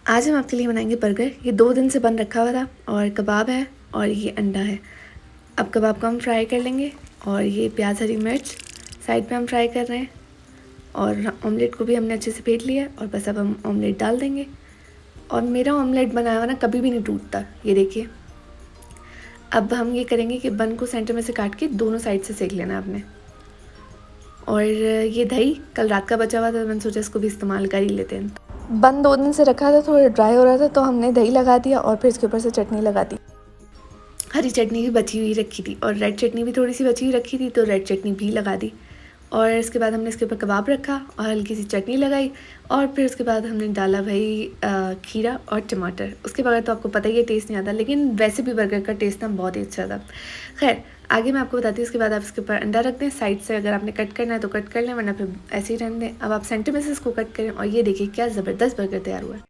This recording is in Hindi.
आज हम आपके लिए बनाएंगे बर्गर। ये 2 दिन से बन रखा हुआ था और कबाब है और ये अंडा है। अब कबाब को हम फ्राई कर लेंगे और ये प्याज हरी मिर्च साइड पे हम फ्राई कर रहे हैं और ऑमलेट को भी हमने अच्छे से फेंट लिया है और बस अब हम ऑमलेट डाल देंगे। और मेरा ऑमलेट बनाया हुआ ना कभी भी नहीं टूटता, ये देखिए। अब हम ये करेंगे कि बन को सेंटर में से काट के दोनों साइड से सेक लेना आपने। और ये दही कल रात का बचा हुआ था, मैंने सोचा इसको भी इस्तेमाल कर ही लेते हैं। बन 2 दिन से रखा था, थोड़ा ड्राई हो रहा था तो हमने दही लगा दिया और फिर इसके ऊपर से चटनी लगा दी। हरी चटनी भी बची हुई रखी थी और रेड चटनी भी थोड़ी सी बची हुई रखी थी तो रेड चटनी भी लगा दी। और इसके बाद हमने इसके ऊपर कबाब रखा और हल्की सी चटनी लगाई और फिर उसके बाद हमने डाला भाई खीरा और टमाटर। उसके बगैर तो आपको पता ही है टेस्ट नहीं आता, लेकिन वैसे भी बर्गर का टेस्ट ना बहुत ही अच्छा था। खैर आगे मैं आपको बताती हूँ। उसके बाद आप इसके ऊपर अंडा रख दें साइड से, अगर आपने कट करना है तो कट कर लें, वरना फिर ऐसे ही रहने दें। अब आप सेंटर में से इसको कट करें और ये देखिए क्या ज़बरदस्त बर्गर तैयार हुआ है।